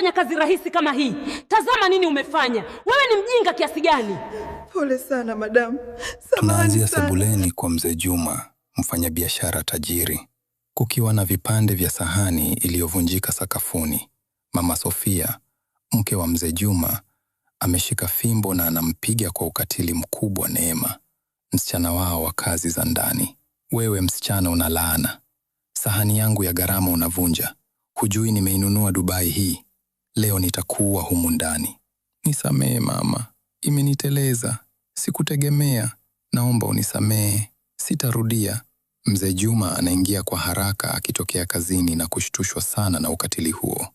kufanya kazi rahisi kama hii. Tazama nini umefanya. Wewe ni mjinga kiasi gani? Pole sana madam. Tunaanzia sebuleni kwa mzee Juma, mfanyabiashara tajiri. Kukiwa na vipande vya sahani iliyovunjika sakafuni. Mama Sofia, mke wa mzee Juma, ameshika fimbo na anampiga kwa ukatili mkubwa Neema, msichana wao wa kazi za ndani. Wewe msichana una laana. Sahani yangu ya gharama unavunja. Hujui nimeinunua Dubai hii. Leo nitakuwa humu ndani. Nisamehe mama, imeniteleza. Sikutegemea. Naomba unisamehe. Sitarudia. Mzee Juma anaingia kwa haraka akitokea kazini na kushtushwa sana na ukatili huo.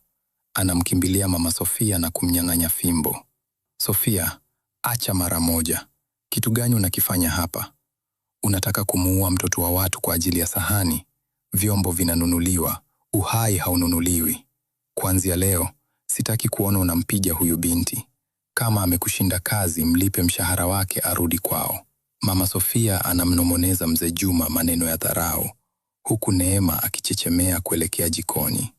Anamkimbilia mama Sofia na kumnyang'anya fimbo. Sofia, acha mara moja. Kitu gani unakifanya hapa? Unataka kumuua mtoto wa watu kwa ajili ya sahani? Vyombo vinanunuliwa, uhai haununuliwi. Kuanzia leo, sitaki kuona unampiga huyu binti. Kama amekushinda kazi, mlipe mshahara wake arudi kwao. Mama Sofia anamnomoneza mzee Juma maneno ya dharau, huku Neema akichechemea kuelekea jikoni.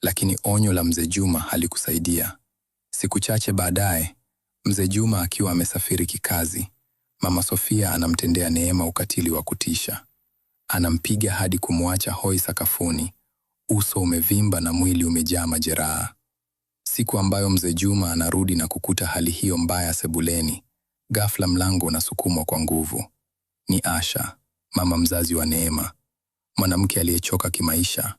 Lakini onyo la mzee Juma halikusaidia. Siku chache baadaye, mzee Juma akiwa amesafiri kikazi, Mama Sofia anamtendea Neema ukatili wa kutisha. Anampiga hadi kumwacha hoi sakafuni, uso umevimba na mwili umejaa majeraha. Siku ambayo mzee Juma anarudi na kukuta hali hiyo mbaya sebuleni, ghafla mlango unasukumwa kwa nguvu. Ni Asha, mama mzazi wa Neema, mwanamke aliyechoka kimaisha.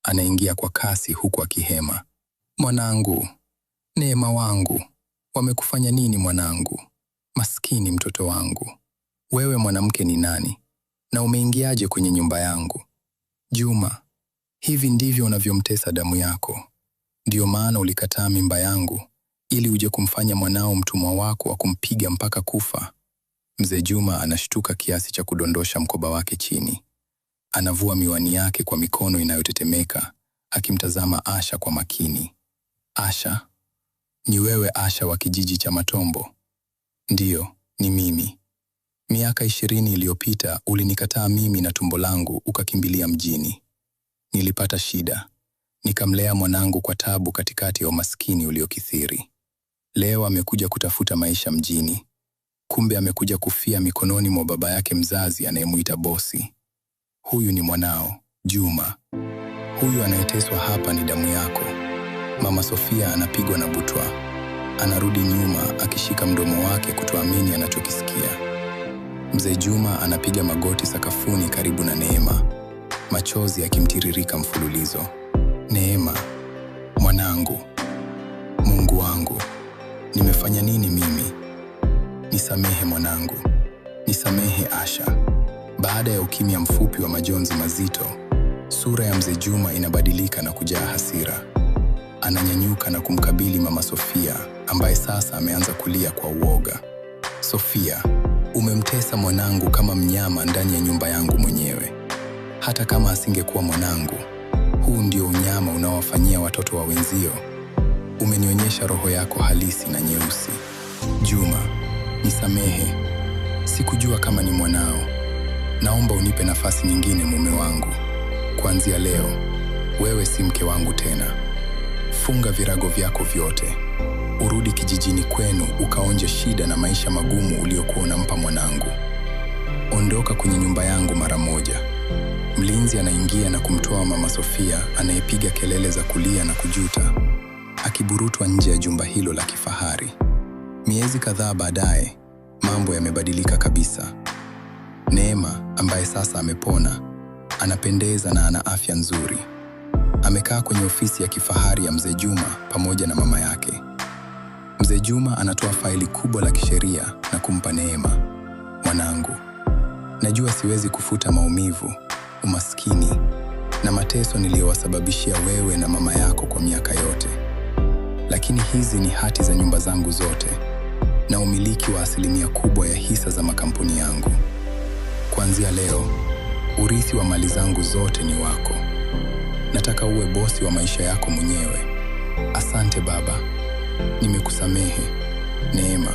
Anaingia kwa kasi huku akihema. Mwanangu, Neema wangu, wamekufanya nini mwanangu? Maskini mtoto wangu. Wewe mwanamke ni nani? Na umeingiaje kwenye nyumba yangu? Juma, hivi ndivyo unavyomtesa damu yako. Ndio maana ulikataa mimba yangu, ili uje kumfanya mwanao mtumwa wako wa kumpiga mpaka kufa. Mzee Juma anashtuka kiasi cha kudondosha mkoba wake chini. Anavua miwani yake kwa mikono inayotetemeka, akimtazama Asha kwa makini. Asha, ni wewe Asha wa kijiji cha Matombo? Ndiyo, ni mimi. Miaka 20 iliyopita ulinikataa mimi na tumbo langu ukakimbilia mjini. Nilipata shida. Nikamlea mwanangu kwa tabu katikati ya umaskini uliokithiri. Leo amekuja kutafuta maisha mjini. Kumbe amekuja kufia mikononi mwa baba yake mzazi anayemuita bosi. Huyu ni mwanao, Juma. Huyu anayeteswa hapa ni damu yako. Mama Sofia anapigwa na butwa. Anarudi nyuma akishika mdomo wake kutoamini anachokisikia. Mzee Juma anapiga magoti sakafuni karibu na Neema, machozi yakimtiririka mfululizo. Neema, mwanangu, Mungu wangu, nimefanya nini mimi? Nisamehe mwanangu, nisamehe Asha. Baada ya ukimya mfupi wa majonzi mazito, sura ya mzee Juma inabadilika na kujaa hasira. Ananyanyuka na kumkabili mama Sofia, ambaye sasa ameanza kulia kwa uoga. Sofia, umemtesa mwanangu kama mnyama ndani ya nyumba yangu mwenyewe. Hata kama asingekuwa mwanangu, huu ndio unyama unaowafanyia watoto wa wenzio. Umenionyesha roho yako halisi na nyeusi. Juma, nisamehe. Sikujua kama ni mwanao. Naomba unipe nafasi nyingine mume wangu. Kuanzia leo, wewe si mke wangu tena. Funga virago vyako vyote. Urudi kijijini kwenu ukaonje shida na maisha magumu uliokuwa unampa mwanangu. Ondoka kwenye nyumba yangu mara moja. Mlinzi anaingia na kumtoa mama Sofia anayepiga kelele za kulia na kujuta, akiburutwa nje ya jumba hilo la kifahari. Miezi kadhaa baadaye, mambo yamebadilika kabisa. Neema, ambaye sasa amepona, anapendeza na ana afya nzuri. Amekaa kwenye ofisi ya kifahari ya mzee Juma pamoja na mama yake. Mzee Juma anatoa faili kubwa la kisheria na kumpa Neema. Mwanangu, najua siwezi kufuta maumivu, umaskini na mateso niliyowasababishia wewe na mama yako kwa miaka yote. Lakini hizi ni hati za nyumba zangu zote na umiliki wa kubwa ya hisa za makampuni yangu. Kuanzia leo, urithi wa mali zangu zote ni wako. Nataka uwe bosi wa maisha yako mwenyewe. Asante baba. Nimekusamehe. Neema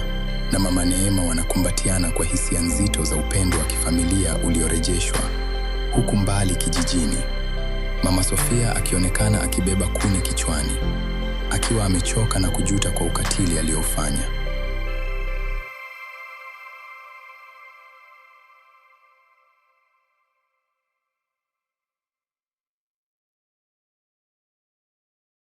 na mama Neema wanakumbatiana kwa hisia nzito za upendo wa kifamilia uliorejeshwa. Huku mbali kijijini, mama Sofia akionekana akibeba kuni kichwani. akiwa amechoka na kujuta kwa ukatili aliofanya.